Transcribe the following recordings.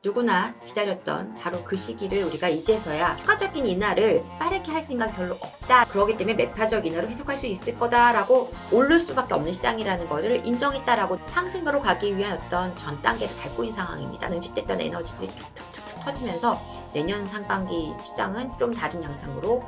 누구나 기다렸던 바로 그 시기를 우리가 이제서야 추가적인 인하를 빠르게 할 생각이 별로 없다. 그러기 때문에 매파적 인하로 해석할 수 있을 거다라고 오를 수밖에 없는 시장이라는 것을 인정했다라고 상승으로 가기 위한 어떤 전 단계를 밟고 있는 상황입니다. 응집됐던 에너지들이 툭툭툭툭 터지면서 내년 상반기 시장은 좀 다른 양상으로.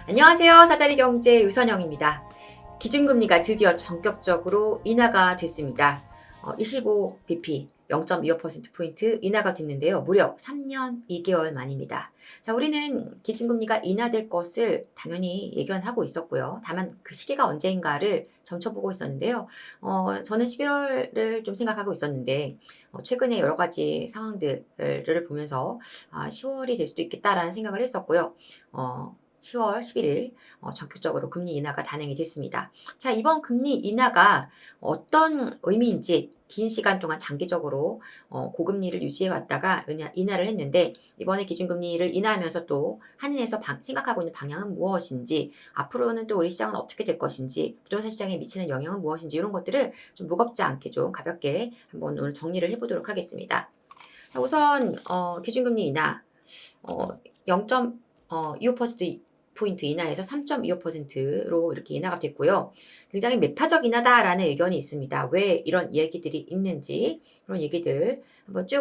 안녕하세요. 사다리 경제 유선영입니다. 기준금리가 드디어 전격적으로 인하가 됐습니다. 25bp 0.25%포인트 인하가 됐는데요. 무려 3년 2개월 만입니다. 자, 우리는 기준금리가 인하될 것을 당연히 예견하고 있었고요. 다만 그 시기가 언제인가를 점쳐보고 있었는데요. 저는 11월을 좀 생각하고 있었는데 최근에 여러 가지 상황들을 보면서 10월이 될 수도 있겠다라는 생각을 했었고요. 10월 11일 전격적으로 금리 인하가 단행이 됐습니다. 자, 이번 금리 인하가 어떤 의미인지 긴 시간 동안 장기적으로 고금리를 유지해 왔다가 인하를 했는데 이번에 기준금리를 인하하면서 또 한은에서 생각하고 있는 방향은 무엇인지, 앞으로는 또 우리 시장은 어떻게 될 것인지, 부동산 시장에 미치는 영향은 무엇인지, 이런 것들을 좀 무겁지 않게 좀 가볍게 한번 오늘 정리를 해보도록 하겠습니다. 우선 기준금리 인하 0.25% 인하에서 3.25%로 이렇게 인하가 됐고요. 굉장히 매파적 인하다라는 의견이 있습니다. 왜 이런 얘기들이 있는지, 그런 얘기들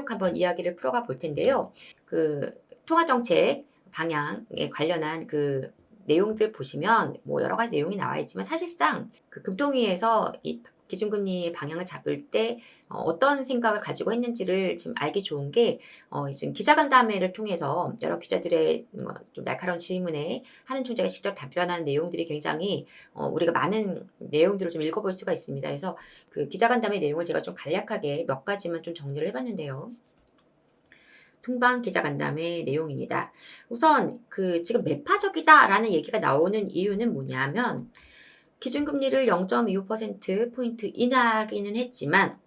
한번 이야기를 풀어가 볼 텐데요. 그 통화정책 방향에 관련한 그 내용들 보시면 뭐 여러 가지 내용이 나와 있지만 사실상 그 금통위에서 이 기준금리의 방향을 잡을 때 어떤 생각을 가지고 했는지를 지금 알기 좋은 게 지금 기자간담회를 통해서 여러 기자들의 좀 날카로운 질문에 한은 총재가 직접 답변한 내용들이 굉장히 우리가 많은 내용들을 좀 읽어볼 수가 있습니다. 그래서 그 기자간담회 내용을 제가 좀 간략하게 몇 가지만 좀 정리를 해봤는데요. 통방 기자간담회 내용입니다. 우선 그 지금 매파적이다라는 얘기가 나오는 이유는 뭐냐면 기준금리를 0.25%포인트 인하하기는 했지만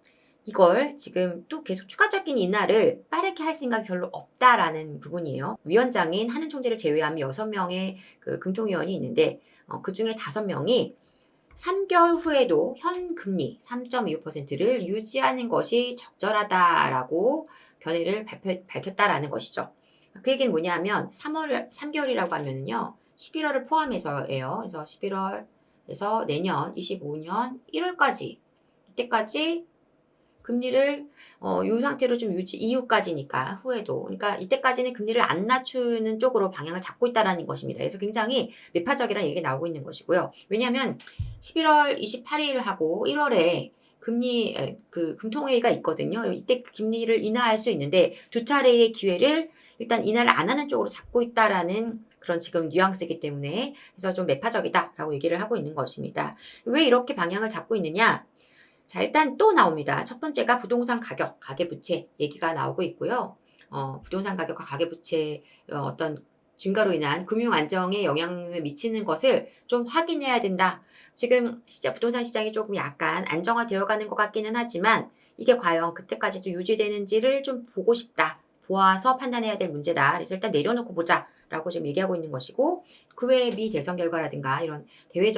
이걸 지금 또 계속 추가적인 인하를 빠르게 할 생각이 별로 없다라는 부분이에요. 위원장인 한은 총재를 제외하면 6명의 그 금통위원이 있는데 그 중에 5명이 3개월 후에도 현 금리 3.25%를 유지하는 것이 적절하다라고 견해를 밝혔다라는 것이죠. 그 얘기는 뭐냐면 3개월이라고 하면은요. 11월을 포함해서예요. 그래서 11월에서 내년 25년 1월까지 이때까지 금리를 이 상태로 좀 유지 이후까지니까 후에도 그러니까 이때까지는 금리를 안 낮추는 쪽으로 방향을 잡고 있다라는 것입니다. 그래서 굉장히 매파적이라는 얘기가 나오고 있는 것이고요. 왜냐하면 11월 28일하고 1월에 그 금통회의가 있거든요. 이때 금리를 인하할 수 있는데 두 차례의 기회를 일단 인하를 안 하는 쪽으로 잡고 있다라는 그런 지금 뉘앙스이기 때문에 그래서 좀 매파적이다라고 얘기를 하고 있는 것입니다. 왜 이렇게 방향을 잡고 있느냐? 자, 일단 또 나옵니다. 첫 번째가 부동산 가격, 가계부채 얘기가 나오고 있고요. 부동산 가격과 가계부채 어떤 증가로 인한 금융 안정에 영향을 미치는 것을 좀 확인해야 된다. 지금 진짜 부동산 시장이 조금 약간 안정화되어 가는 것 같기는 하지만 이게 과연 그때까지도 유지되는지를 좀 보고 싶다. 보아서 판단해야 될 문제다. 그래서 일단 내려놓고 보자. 라고 좀 얘기하고 있는 것이고, 그 외에 미 대선 결과라든가 이런 대외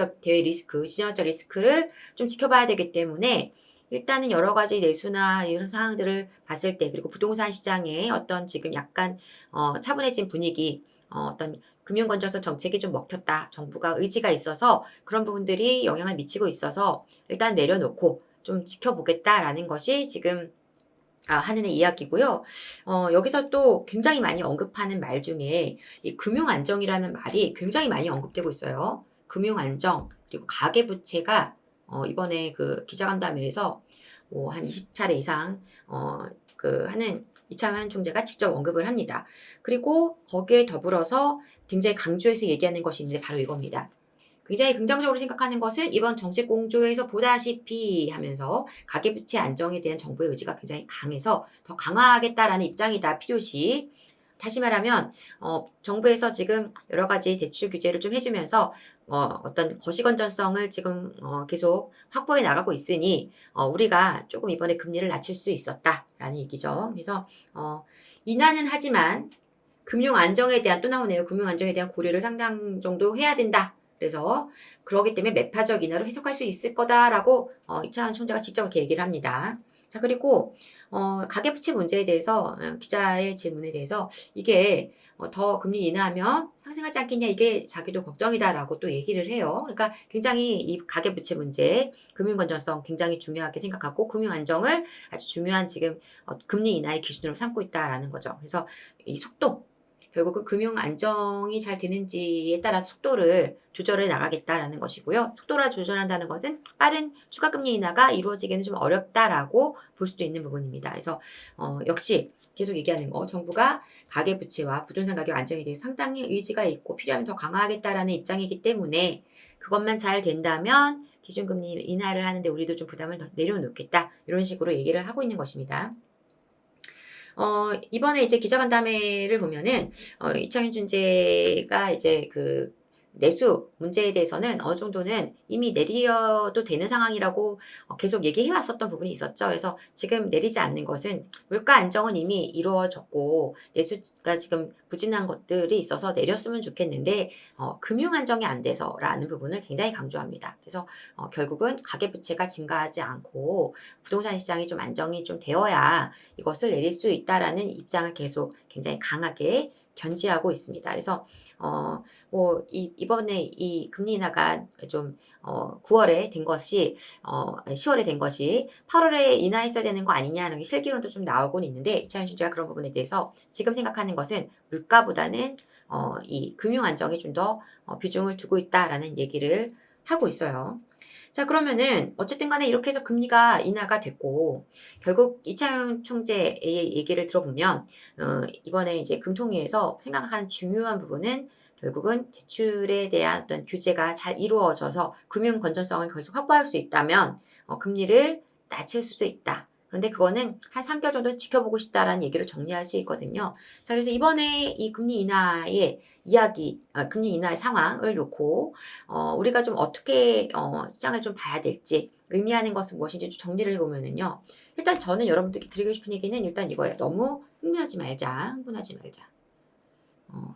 리스크, 시장적 리스크를 좀 지켜봐야 되기 때문에 일단은 여러 가지 내수나 이런 상황들을 봤을 때, 그리고 부동산 시장의 어떤 지금 약간 차분해진 분위기, 어떤 금융건전성 정책이 좀 먹혔다. 정부가 의지가 있어서 그런 부분들이 영향을 미치고 있어서 일단 내려놓고 좀 지켜보겠다라는 것이 지금 하는 이야기고요. 여기서 또 굉장히 많이 언급하는 말 중에 이 금융안정이라는 말이 굉장히 많이 언급되고 있어요. 금융안정, 그리고 가계부채가 이번에 그 기자간담회에서 뭐 한 20차례 이상 하는 이창환 총재가 직접 언급을 합니다. 그리고 거기에 더불어서 굉장히 강조해서 얘기하는 것이 있는데 바로 이겁니다. 굉장히 긍정적으로 생각하는 것은 이번 정책 공조에서 보다시피 하면서 가계부채 안정에 대한 정부의 의지가 굉장히 강해서 더 강화하겠다라는 입장이다. 필요시. 다시 말하면 정부에서 지금 여러 가지 대출 규제를 좀 해주면서 어떤 거시건전성을 지금 계속 확보해 나가고 있으니 우리가 조금 이번에 금리를 낮출 수 있었다라는 얘기죠. 그래서 인하는 하지만 금융 안정에 대한 또 나오네요. 금융 안정에 대한 고려를 상당 정도 해야 된다. 그래서 그러기 때문에 매파적 인하로 해석할 수 있을 거다라고 이차원 총재가 직접 이렇게 얘기를 합니다. 자, 그리고 가계부채 문제에 대해서 기자의 질문에 대해서 이게 더 금리 인하하면 상승하지 않겠냐, 이게 자기도 걱정이다라고 또 얘기를 해요. 그러니까 굉장히 이 가계부채 문제, 금융 건전성 굉장히 중요하게 생각하고 금융 안정을 아주 중요한 지금 금리 인하의 기준으로 삼고 있다라는 거죠. 그래서 이 속도, 결국은 금융 안정이 잘 되는지에 따라 속도를 조절해 나가겠다라는 것이고요. 속도를 조절한다는 것은 빠른 추가 금리 인하가 이루어지기는 좀 어렵다라고 볼 수도 있는 부분입니다. 그래서 역시 계속 얘기하는 거, 정부가 가계부채와 부동산 가격 안정에 대해 상당히 의지가 있고 필요하면 더 강화하겠다라는 입장이기 때문에 그것만 잘 된다면 기준금리 인하를 하는데 우리도 좀 부담을 더 내려놓겠다, 이런 식으로 얘기를 하고 있는 것입니다. 이번에 이제 기자간담회를 보면은, 이창용 중재가 이제 그 내수 문제에 대해서는 어느 정도는 이미 내려도 되는 상황이라고 계속 얘기해 왔었던 부분이 있었죠. 그래서 지금 내리지 않는 것은 물가 안정은 이미 이루어졌고 내수가 지금 부진한 것들이 있어서 내렸으면 좋겠는데 금융 안정이 안 돼서라는 부분을 굉장히 강조합니다. 그래서 결국은 가계부채가 증가하지 않고 부동산 시장이 좀 안정이 좀 되어야 이것을 내릴 수 있다라는 입장을 계속 굉장히 강하게 견지하고 있습니다. 그래서 이번에 이 금리 인하가 좀 9월에 된 것이 10월에 된 것이 8월에 인하했어야 되는 거 아니냐는 실기론도 좀 나오곤 있는데, 이창용 주지가 그런 부분에 대해서 지금 생각하는 것은 물가보다는 이 금융 안정에 좀 더 비중을 두고 있다라는 얘기를 하고 있어요. 자, 그러면은 어쨌든 간에 이렇게 해서 금리가 인하가 됐고, 결국 이창용 총재의 얘기를 들어보면 이번에 이제 금통위에서 생각하는 중요한 부분은 결국은 대출에 대한 어떤 규제가 잘 이루어져서 금융 건전성을 계속 확보할 수 있다면 금리를 낮출 수도 있다. 그런데 그거는 한 3개월 정도 지켜보고 싶다라는 얘기를 정리할 수 있거든요. 자, 그래서 이번에 이 금리 인하의 이야기, 금리 인하의 상황을 놓고 우리가 좀 어떻게 시장을 좀 봐야 될지, 의미하는 것은 무엇인지 좀 정리를 해보면은요. 일단 저는 여러분들께 드리고 싶은 얘기는 일단 이거예요. 너무 흥분하지 말자.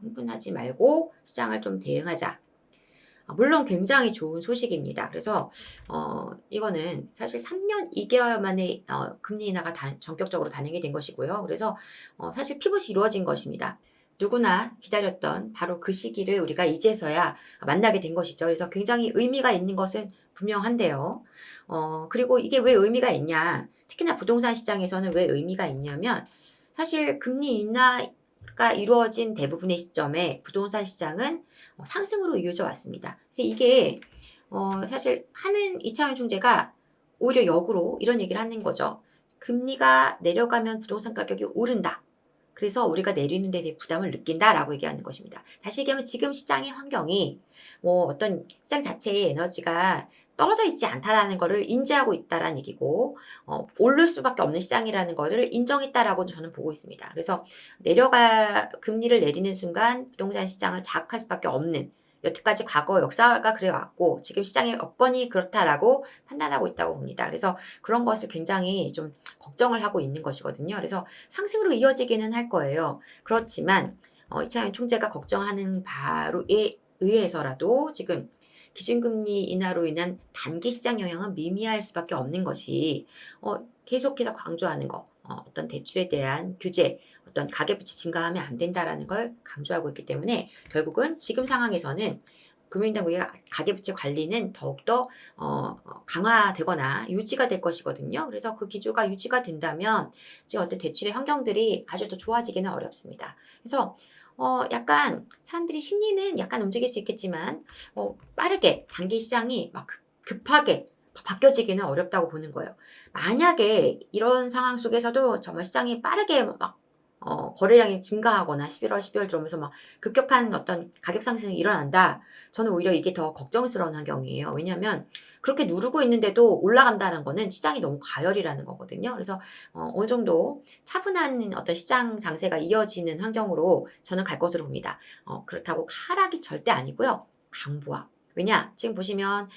흥분하지 말고 시장을 좀 대응하자. 물론 굉장히 좋은 소식입니다. 그래서 이거는 사실 3년 2개월 만에 금리 인하가 전격적으로 단행이 된 것이고요. 그래서 사실 피봇이 이루어진 것입니다. 누구나 기다렸던 바로 그 시기를 우리가 이제서야 만나게 된 것이죠. 그래서 굉장히 의미가 있는 것은 분명한데요. 그리고 이게 왜 의미가 있냐? 특히나 부동산 시장에서는 왜 의미가 있냐면, 사실 금리 인하가 이루어진 대부분의 시점에 부동산 시장은 상승으로 이어져 왔습니다. 그래서 이게 사실 하는 이창용 총재가 오히려 역으로 이런 얘기를 하는 거죠. 금리가 내려가면 부동산 가격이 오른다. 그래서 우리가 내리는 데 대해 부담을 느낀다라고 얘기하는 것입니다. 다시 얘기하면 지금 시장의 환경이 어떤 시장 자체의 에너지가 떨어져 있지 않다라는 것을 인지하고 있다라는 얘기고, 오를 수밖에 없는 시장이라는 것을 인정했다라고 저는 보고 있습니다. 그래서 금리를 내리는 순간 부동산 시장을 자극할 수밖에 없는, 여태까지 과거 역사가 그래왔고 지금 시장의 여건이 그렇다라고 판단하고 있다고 봅니다. 그래서 그런 것을 굉장히 좀 걱정을 하고 있는 것이거든요. 그래서 상승으로 이어지기는 할 거예요. 그렇지만 이창용 총재가 걱정하는 바로에 의해서라도 지금 기준금리 인하로 인한 단기 시장 영향은 미미할 수밖에 없는 것이 계속해서 강조하는 거, 어떤 대출에 대한 규제, 어떤 가계부채 증가하면 안 된다라는 걸 강조하고 있기 때문에 결국은 지금 상황에서는 금융당국의 가계부채 관리는 더욱더 강화되거나 유지가 될 것이거든요. 그래서 그 기조가 유지가 된다면 지금 어떤 대출의 환경들이 아주 더 좋아지기는 어렵습니다. 그래서 약간 사람들이 심리는 약간 움직일 수 있겠지만 빠르게 단기 시장이 막 급하게 바뀌어지기는 어렵다고 보는 거예요. 만약에 이런 상황 속에서도 정말 시장이 빠르게 막 거래량이 증가하거나 11월, 12월 들어오면서 막 급격한 어떤 가격 상승이 일어난다. 저는 오히려 이게 더 걱정스러운 환경이에요. 왜냐하면 그렇게 누르고 있는데도 올라간다는 거는 시장이 너무 과열이라는 거거든요. 그래서 어느 정도 차분한 어떤 시장 장세가 이어지는 환경으로 저는 갈 것으로 봅니다. 그렇다고 하락이 절대 아니고요. 강보합. 왜냐? 지금 보시면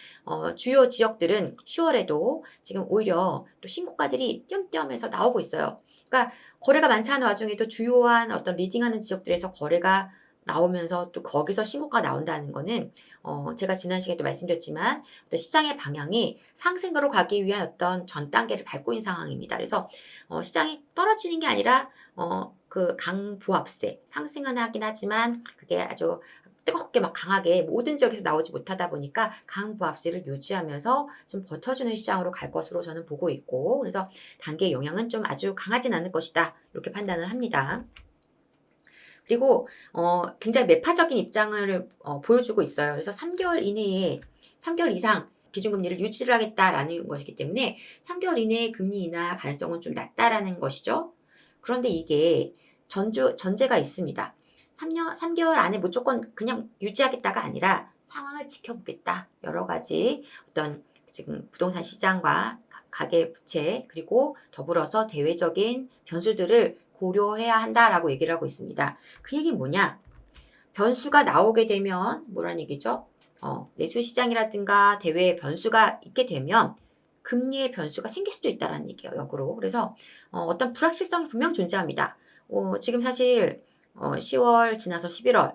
주요 지역들은 10월에도 지금 오히려 또 신고가들이 띄엄띄엄해서 나오고 있어요. 그러니까 거래가 많지 않은 와중에도 주요한 어떤 리딩하는 지역들에서 거래가 나오면서 또 거기서 신고가 나온다는 거는 제가 지난 시간에도 말씀드렸지만 어떤 시장의 방향이 상승으로 가기 위한 어떤 전 단계를 밟고 있는 상황입니다. 그래서 시장이 떨어지는 게 아니라 그 강보합세 상승은 하긴 하지만 그게 아주 뜨겁게 막 강하게 모든 지역에서 나오지 못하다 보니까 강보합세를 유지하면서 좀 버텨주는 시장으로 갈 것으로 저는 보고 있고, 그래서 단기의 영향은 좀 아주 강하진 않을 것이다 이렇게 판단을 합니다. 그리고 굉장히 매파적인 입장을 보여주고 있어요. 그래서 3개월 이내에 3개월 이상 기준금리를 유지를 하겠다라는 것이기 때문에 3개월 이내에 금리 인하 가능성은 좀 낮다라는 것이죠. 그런데 이게 전제가 있습니다. 3개월 안에 무조건 그냥 유지하겠다가 아니라 상황을 지켜보겠다. 여러 가지 어떤 지금 부동산 시장과 가계 부채 그리고 더불어서 대외적인 변수들을 고려해야 한다라고 얘기를 하고 있습니다. 그 얘기는 뭐냐? 변수가 나오게 되면 뭐란 얘기죠? 내수 시장이라든가 대외의 변수가 있게 되면 금리의 변수가 생길 수도 있다라는 얘기예요, 역으로. 그래서 어떤 불확실성이 분명 존재합니다. 지금 사실 10월 지나서 11월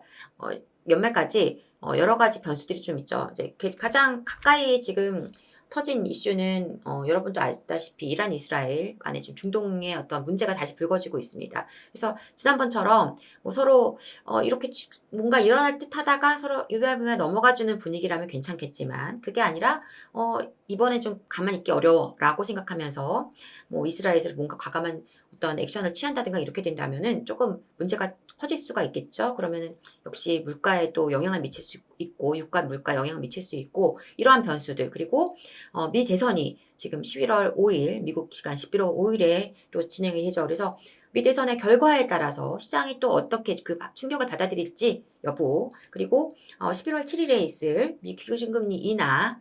연말까지 여러 가지 변수들이 좀 있죠. 이제 가장 가까이 지금 터진 이슈는 여러분도 알다시피 이란 이스라엘 간에 지금 중동의 어떤 문제가 다시 불거지고 있습니다. 그래서 지난번처럼 뭐 서로 이렇게 뭔가 일어날 듯 하다가 서로 유야무야 넘어가주는 분위기라면 괜찮겠지만 그게 아니라 이번에 좀 가만히 있기 어려워라고 생각하면서 뭐 이스라엘에서 뭔가 과감한 어떤 액션을 취한다든가 이렇게 된다면은 조금 문제가 커질 수가 있겠죠. 그러면은 역시 물가에 또 영향을 미칠 수 있고 유가 물가 영향을 미칠 수 있고 이러한 변수들 그리고 미 대선이 지금 11월 5일 미국 시간 11월 5일에 또 진행이 되죠. 그래서 미 대선의 결과에 따라서 시장이 또 어떻게 그 충격을 받아들일지 여부 그리고 11월 7일에 있을 미 기준금리 인하가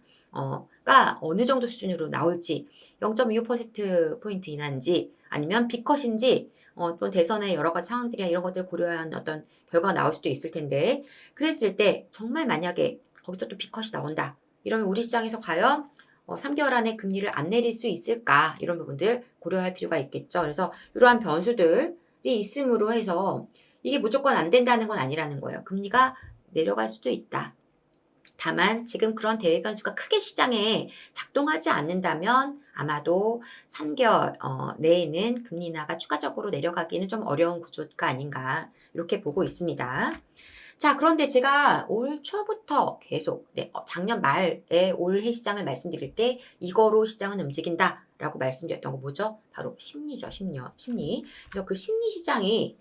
어느 정도 수준으로 나올지 0.25%포인트 인하인지 아니면 B컷인지 또 대선의 여러 가지 상황들이나 이런 것들을 고려한 어떤 결과가 나올 수도 있을 텐데 그랬을 때 정말 만약에 거기서 또 B컷이 나온다. 이러면 우리 시장에서 과연 3개월 안에 금리를 안 내릴 수 있을까? 이런 부분들 고려할 필요가 있겠죠. 그래서 이러한 변수들이 있음으로 해서 이게 무조건 안 된다는 건 아니라는 거예요. 금리가 내려갈 수도 있다. 다만 지금 그런 대외 변수가 크게 시장에 작동하지 않는다면 아마도 3개월 내에는 금리 인하가 추가적으로 내려가기는 좀 어려운 구조가 아닌가 이렇게 보고 있습니다. 자, 그런데 제가 올 초부터 계속 작년 말에 올해 시장을 말씀드릴 때 이거로 시장은 움직인다라고 말씀드렸던 거 뭐죠? 바로 심리죠. 심리. 그래서 그 심리 시장이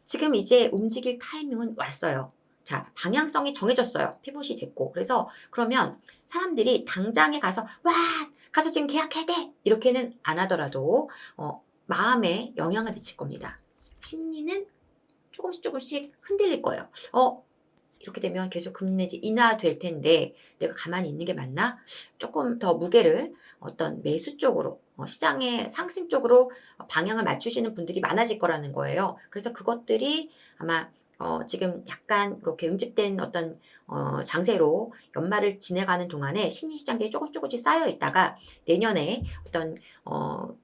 지금 이제 움직일 타이밍은 왔어요. 자, 방향성이 정해졌어요. 피봇이 됐고. 그래서 그러면 사람들이 당장에 가서 가서 지금 계약해야 돼! 이렇게는 안 하더라도 마음에 영향을 미칠 겁니다. 심리는 조금씩 흔들릴 거예요. 이렇게 되면 계속 금리 내지 인하될 텐데 내가 가만히 있는 게 맞나? 조금 더 무게를 어떤 매수 쪽으로 시장의 상승 쪽으로 방향을 맞추시는 분들이 많아질 거라는 거예요. 그래서 그것들이 아마 지금 약간 이렇게 응집된 어떤 장세로 연말을 지내가는 동안에 심리시장들이 조금씩 쌓여 있다가 내년에 어떤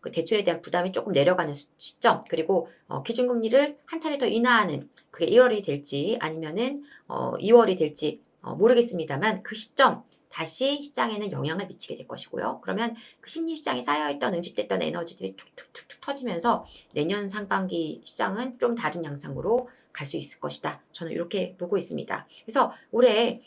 그 대출에 대한 부담이 조금 내려가는 시점 그리고 기준금리를 한 차례 더 인하하는 그게 1월이 될지 아니면은 2월이 될지 모르겠습니다만 그 시점 다시 시장에는 영향을 미치게 될 것이고요. 그러면 그 심리시장에 쌓여있던 응집됐던 에너지들이 툭툭툭툭 터지면서 내년 상반기 시장은 좀 다른 양상으로 갈 수 있을 것이다. 저는 이렇게 보고 있습니다. 그래서 올해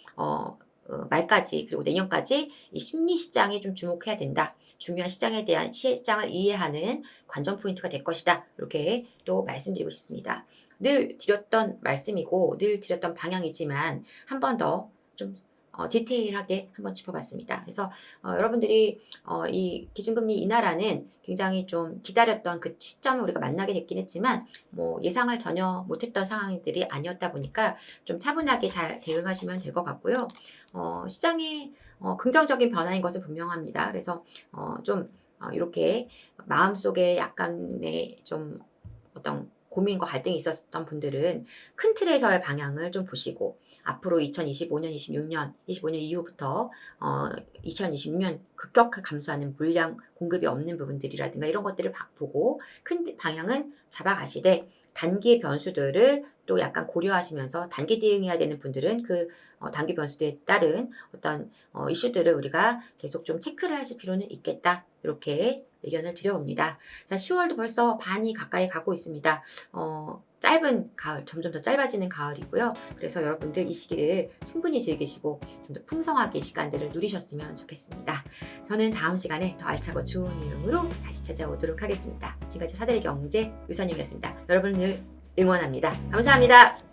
말까지 그리고 내년까지 이 심리시장에 좀 주목해야 된다. 중요한 시장에 대한 시장을 이해하는 관전 포인트가 될 것이다. 이렇게 또 말씀드리고 싶습니다. 늘 드렸던 말씀이고 늘 드렸던 방향이지만 한 번 더 좀 디테일하게 한번 짚어봤습니다. 그래서 여러분들이 이 기준금리 인하라는 굉장히 좀 기다렸던 그 시점을 우리가 만나게 됐긴 했지만 뭐 예상을 전혀 못했던 상황들이 아니었다 보니까 좀 차분하게 잘 대응하시면 될 것 같고요. 시장이 긍정적인 변화인 것은 분명합니다. 그래서 좀 이렇게 마음속에 약간의 좀 어떤 고민과 갈등이 있었던 분들은 큰 틀에서의 방향을 좀 보시고 앞으로 2025년, 25년 이후부터 2026년 급격하게 감소하는 물량 공급이 없는 부분들이라든가 이런 것들을 보고 큰 방향은 잡아가시되 단기 변수들을 또 약간 고려하시면서 단기 대응해야 되는 분들은 그 단기 변수들에 따른 어떤 이슈들을 우리가 계속 좀 체크를 하실 필요는 있겠다. 이렇게 의견을 드려봅니다. 자, 10월도 벌써 반이 가까이 가고 있습니다. 짧은 가을, 점점 더 짧아지는 가을이고요. 그래서 여러분들 이 시기를 충분히 즐기시고 좀 더 풍성하게 시간들을 누리셨으면 좋겠습니다. 저는 다음 시간에 더 알차고 좋은 내용으로 다시 찾아오도록 하겠습니다. 지금까지 사대리 경제 유선영이었습니다. 여러분을 응원합니다. 감사합니다.